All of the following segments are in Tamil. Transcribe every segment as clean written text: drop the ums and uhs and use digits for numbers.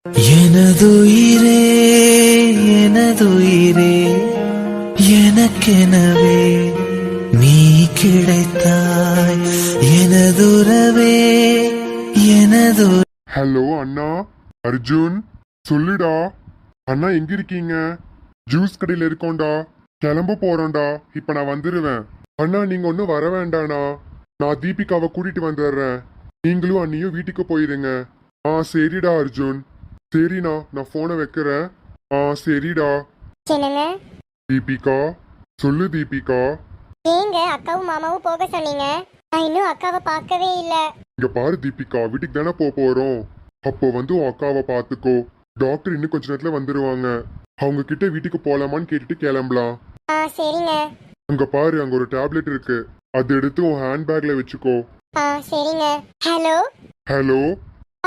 எனதுயிரே எனதுயிரே எனக்கெனவே நீ கிடைத்தாய் எனதுறவே எனது. ஹலோ அண்ணா அர்ஜுன், சொல்லுடா அண்ணா, எங்க இருக்கீங்க? ஜூஸ் கடையில் இருக்கோண்டா, கிளம்ப போறோம்டா. இப்ப நான் வந்துருவேன். அண்ணா நீங்க ஒன்னும் வர வேண்டாண்ணா, நான் தீபிகாவை கூட்டிட்டு வந்துடுறேன். நீங்களும் அண்ணியும் வீட்டுக்கு போயிருங்க. சரிடா அர்ஜுன். சரிண்ணா, நான் போனை வைக்கிறேன். சரிடா. என்னங்க தீபிகா, சொல்லு தீபிகா. ஏங்க அக்காவும் மாமாவும் போக சொன்னீங்க? நான் இன்னும் அக்காவை பார்க்கவே இல்ல. இங்க பாரு தீபிகா, வீட்டுக்கு தானே போறோம். அப்போ வந்து உன் அக்காவை பார்த்துக்கோ. டாக்டர் இன்னும் கொஞ்ச நேரத்துல வந்துருவாங்க. அவங்க கிட்ட வீட்டுக்கு போலாமான்னு கேட்டுட்டு கிளம்பலாம். சரிங்க. அங்க பாரு, அங்க ஒரு டேப்லெட் இருக்கு, அது எடுத்து உன் ஹேண்ட்பேக்ல வச்சுக்கோ. சரிங்க. ஹலோ ஹலோ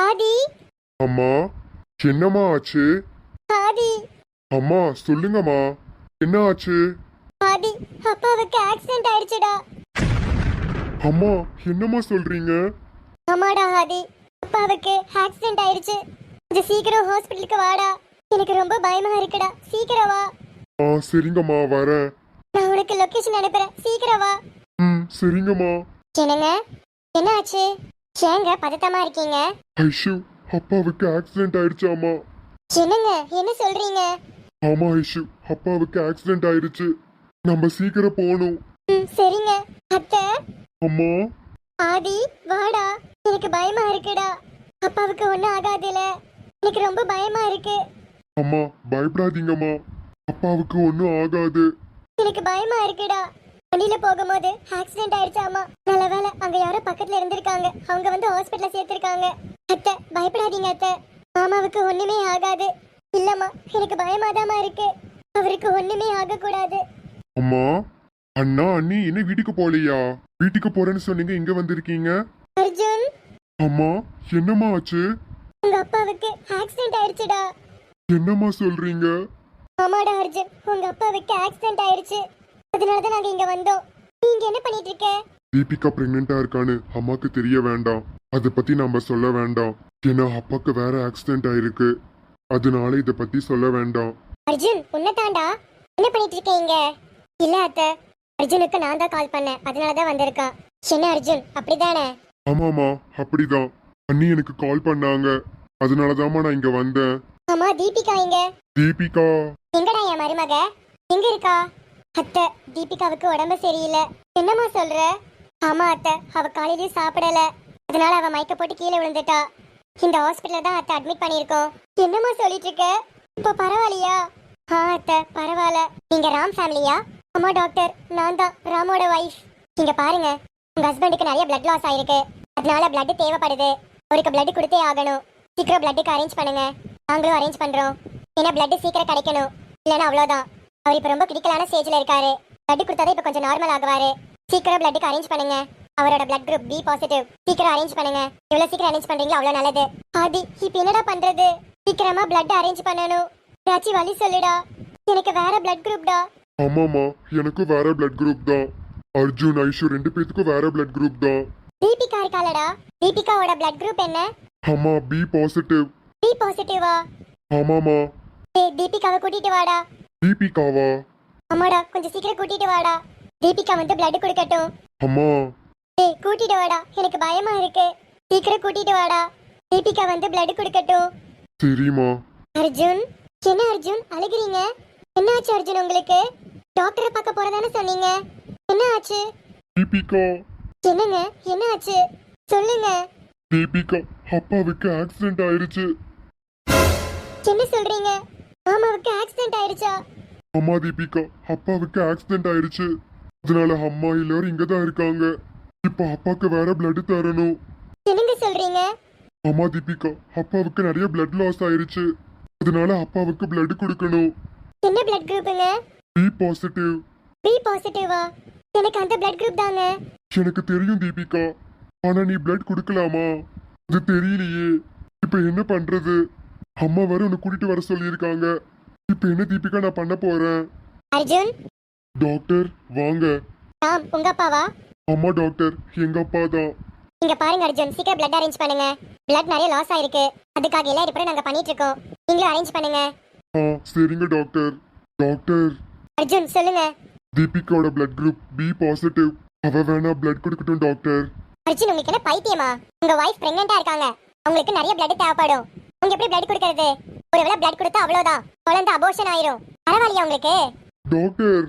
ஆதி. அம்மா, என்னம்மா ஆச்சு? ஆதி. அம்மா சொல்லுங்கம்மா, என்ன ஆச்சு? ஆதி, அப்பாவுக்கு ஆக்சிடென்ட் ஆயிடுச்சுடா. அம்மா என்னம்மா சொல்றீங்க? ஆமாடா ஆதி, அப்பாவுக்கு ஆக்சிடென்ட் ஆயிடுச்சு. கொஞ்சம் சீக்கிரம் ஹாஸ்பிட்டலுக்கு வாடா, எனக்கு ரொம்ப பயமா இருக்குடா. சீக்கிரம் வா. சரிங்கம்மா, வரேன். நான் உனக்கு லொகேஷன் அனுப்புறேன், சீக்கிரம் வா. சரிங்கம்மா. என்னங்க என்ன ஆச்சு? ஏங்க பதட்டமா இருக்கீங்க? ஐஷு, அப்பாவுக்கு ஆக்சிடென்ட் ஆயிடுச்சு அம்மா. என்னங்க என்ன சொல்றீங்க? ஆமா ஐஷு, அப்பாவுக்கு ஆக்சிடென்ட் ஆயிடுச்சு. நம்ம சீக்கிரம் போகணும். சரிங்க. அத்தை. அம்மா. ஆதி வாடா, எனக்கு பயமா இருக்குடா. அப்பாவுக்கு ஒண்ணும் ஆகாதுல, எனக்கு ரொம்ப பயமா இருக்கு. அம்மா பயப்படாதீங்கம்மா, அப்பாவுக்கு ஒன்றும் ஆகாது. எனக்கு பயமா இருக்குடா. வண்டியில போகும்போது ஆக்சிடென்ட் ஆயிடுச்சாமா. நல்ல வேளை அங்க யாரோ பக்கத்துல இருந்திருக்காங்க, அவங்க வந்து ஹாஸ்பிட்டல்ல சேர்த்திருக்காங்க. அத்தை பயப்படாதீங்க அத்தை, மாமாவுக்கு ஒண்ணுமே ஆகாது. இல்லம்மா, எனக்கு பயமாதாமா இருக்கு. அவருக்கு ஒண்ணுமே ஆக கூடாது. அம்மா, அண்ணா அண்ணி என்ன வீட்டுக்கு போகலையா? வீட்டுக்கு போறேன்னு சொன்னீங்க, இங்க வந்திருக்கீங்க. அர்ஜுன். அம்மா என்னம்மா ஆச்சு? உங்க அப்பாவுக்கு ஆக்சிடென்ட் ஆயிடுச்சுடா. என்னம்மா சொல்றீங்க? ஆமாடா அர்ஜுன், உங்க அப்பாவுக்கு ஆக்சிடென்ட் ஆயிடுச்சு. அதனாலதான் நாங்க இங்க வந்தோம். நீங்க என்ன பண்ணிட்டு இருக்க? தீபிகா பிரெக்னெண்டா இருக்கான்னு அம்மாக்கு தெரிய வேண்டாம், அதை பத்தி நாம சொல்ல வேண்டாம். ஏன்னா அப்பாக்கு வேற ஆக்சிடென்ட் ஆயிருக்கு, அதனால இத பத்தி சொல்ல வேண்டாம். அர்ஜுன் உன்னதாண்டா, என்ன பண்ணிட்டு இருக்கீங்க? இல்ல அத்தை, அர்ஜுனுக்கு நான் தான் கால் பண்ணேன், அதனாலதான் வந்திருக்கான். என்ன அர்ஜுன், அப்படிதானே? ஆமாமா அப்படிதான். அண்ணி எனக்கு கால் பண்ணாங்க, அதனாலதாம்மா நான் இங்க வந்தேன். ஆமா, தீபிகா எங்க? தீபிகா எங்கடா என் மருமக? எங்க இருக்கா? அத்தை, தீபிகாவுக்கு உடம்பு சரியில்லை. என்னம்மா சொல்ற? ஆமா அத்தை, அவ காலையிலேயே சாப்பிடல, அதனால அவ மயக்க போட்டு கீழே விழுந்துட்டா. இந்த ஹாஸ்பிட்டல்ல தான் அத்தை அட்மிட் பண்ணிருக்கோம். என்னம்மா சொல்லிட்டு இருக்க? இப்போ பரவாயில்லையா? அத்தை பரவாயில்ல. நீங்க ராம் ஃபேமிலியா? ஆமா டாக்டர், நான் தான் ராமோட வைஃப். இங்க பாருங்க, உங்க ஹஸ்பண்டுக்கு நிறைய பிளட் லாஸ் ஆயிருக்கு, அதனால பிளட் தேவைப்படுது. அவருக்கு பிளட் கொடுத்தே ஆகணும். சீக்கிரம் பிளட்டுக்கு அரேஞ்ச் பண்ணுங்க. நாங்களும் அரேஞ்ச் பண்றோம். ஏன்னா பிளட் சீக்கிரம் கிடைக்கணும், இல்லைன்னா அவ்வளோதான். அவர் இப்ப ரொம்ப கிரிட்டிக்கலான ஸ்டேஜ்ல இருக்காரு. பிளட் கொடுத்தாதான் இப்ப கொஞ்சம் நார்மல் ஆகுவாரு. சீக்கிரம் பிளட்டுக்கு அரேஞ்ச் பண்ணுங்க. அவரோட பிளட் குரூப் பி பாசிட்டிவ். சீக்கிரம் அரேஞ்ச் பண்ணுங்க. எவ்வளவு சீக்கிரம் அரேஞ்ச் பண்றீங்களோ அவ்வளவு நல்லது. ஆதி, இப்ப என்னடா பண்றது? சீக்கிரமா பிளட் அரேஞ்ச் பண்ணணும். ஏதாச்சும் வழி சொல்லுடா, எனக்கு வேற பிளட் குரூப்டா. ஆமாமா, எனக்கும் வேற பிளட் குரூப் தான். அர்ஜுன் ஐஷு ரெண்டு பேத்துக்கும் வேற பிளட் குரூப் தான். தீபிகா இருக்காளடா, தீபிகாவோட பிளட் குரூப் என்ன? ஆமா, பி பாசிட்டிவ். பி பாசிட்டிவா? ஆமாமா. தீபிகாவை கூட்டிட்டு வாடா. தீபிகாவா? அம்மாடா, கொஞ்சம் சீக்கிரம் கூட்டிட்டு வாடா. தீபிகா வந்து பிளட் கொடுக்கட்டும். அம்மா. கூட்டிட்டு வாடா, எனக்கு பயமா இருக்கு. சீக்கிரம் கூட்டிட்டு வாடா, தீபிகா வந்து பிளட் கொடுக்கட்டும். சரிம்மா. அர்ஜுன், என்ன அர்ஜுன் அழுகிறீங்க? என்ன ஆச்சு அர்ஜுன் உங்களுக்கு? டாக்டரை பார்க்க போறதானே சொன்னீங்க, என்ன ஆச்சு? தீபிகா. என்னங்க என்ன ஆச்சு சொல்லுங்க. தீபிகா, அப்பாவுக்கு ஆக்சிடென்ட் ஆயிருச்சு. என்ன சொல்றீங்க? மாமாவுக்கு ஆக்சிடென்ட் ஆயிடுச்சா? அம்மா தீபிகா, அப்பாவுக்கு ஆக்சிடென்ட் ஆயிருச்சு, அதனால அம்மா எல்லாரும் இங்க தான் இருக்காங்க. இப்ப அப்பாக்கு வேற பிளட் தரணும். என்னங்க சொல்றீங்க? அம்மா தீபிகா, அப்பாவுக்கு நிறைய பிளட் லாஸ் ஆயிருச்சு, அதனால அப்பாவுக்கு பிளட் கொடுக்கணும். என்ன பிளட் குரூப்புங்க? B positive. பி பாசிட்டிவா? எனக்கு அந்த பிளட் குரூப் தாங்க. எனக்கு தெரியும் தீபிகா, ஆனா நீ பிளட் கொடுக்கலாமா அது தெரியலையே. இப்ப என்ன பண்றது? அம்மா வர உன்னை கூட்டிட்டு வர சொல்லியிருக்காங்க. இப்ப என்ன தீபிகா நான் பண்ண போறேன்? அர்ஜுன். டாக்டர் வாங்க. ராம் உங்க அப்பாவா? அம்மா டாக்டர், எங்க அப்பா தான். இங்க பாருங்க அர்ஜுன், சீக்கிரம் பிளட் அரேஞ்ச் பண்ணுங்க. பிளட் நிறைய லாஸ் ஆயிருக்கு. அதுக்காக எல்லா ரிப்போர்ட்டும் நாங்க பண்ணிட்டு இருக்கோம். நீங்களும் அரேஞ்ச் பண்ணுங்க. ஆ சரிங்க டாக்டர். டாக்டர், அர்ஜுன் சொல்லுங்க. தீபிகாவோட பிளட் குரூப் பி பாசிட்டிவ். அவ வேணா பிளட் கொடுக்கட்டும் டாக்டர். அர்ஜுன் உங்களுக்கு என்ன பைத்தியமா? உங்க வைஃப் பிரெக்னெண்டா இருக்காங்க. உங்களுக்கு நிறைய பிளட் தேவைப்படும். உங்க எப்படி பிளட் கொடுக்கறது? ஒருவேளை பிளட் கொடுத்தா அவ்வளவுதான், குழந்தை அபோர்ஷன் ஆயிரும். பரவாயில்லையா உங்களுக்கு? டாக்டர்,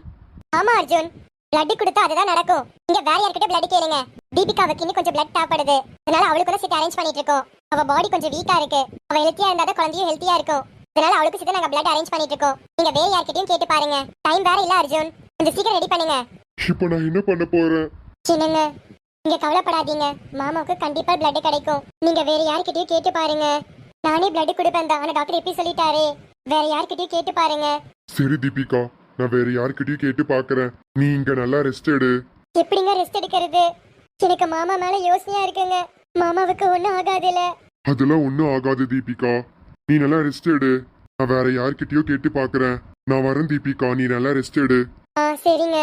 ஆமா அர்ஜுன், பிளட் கொடுத்தா அதுதான் நடக்கும். நீங்க வேற யார்கிட்ட பிளட் கேளுங்க. தீபிகாவுக்கு இன்னும் கொஞ்சம் பிளட் தேவைப்படுது. அதனால அவளுக்கு சீட் அரேஞ்ச் பண்ணிட்டு இருக்கோம். அவ பாடி கொஞ்சம் வீக்கா இருக்கு. அவ ஹெல்த்தியா இருந்தா தான் குழந்தையும் ஹெல்த்தியா இருக்கும். அதனால அவளுக்கு சீட் நாங்க பிளட் அரேஞ்ச் பண்ணிட்டு இருக்கோம். நீங்க வேற யார்கிட்டயும் கேட்டு பாருங்க. டைம் வேற இல்ல அர்ஜுன், கொஞ்சம் சீக்கிரம் ரெடி பண்ணுங்க. இப்போ நான் என்ன பண்ண போறேன்? என்னங்க, நீங்க கவலைப்படாதீங்க. மாமாவுக்கு கண்டிப்பா பிளட் கிடைக்கும். நீங்க வேற யார்கிட்டயும் கேட்டு பாருங்க. நானே பிளட் கொடுப்பேன் தான், ஆனா டாக்டர் எப்படி சொல்லிட்டாரு. வேற யார்கிட்டயும் கேட்டு பாருங்க. சரி தீபிகா, நான் வேற யார்கிட்டயும் கேட்டு பாக்குறேன். நீ இங்க நல்லா ரெஸ்ட் எடு. எப்படிங்க ரெஸ்ட் எடுக்கிறது? எனக்கு மாமா மேல யோசனையா இருக்குங்க. மாமாவுக்கு ஒண்ணும் ஆகாதுல. அதெல்லாம் ஒன்றும் ஆகாது தீபிகா. நீ நல்லா ரெஸ்ட் எடு. நான் வேற யார்கிட்டயோ கேட்டு பாக்குறேன். நான் வரேன் தீபிகா, நீ நல்லா ரெஸ்ட் எடு. சரிங்க.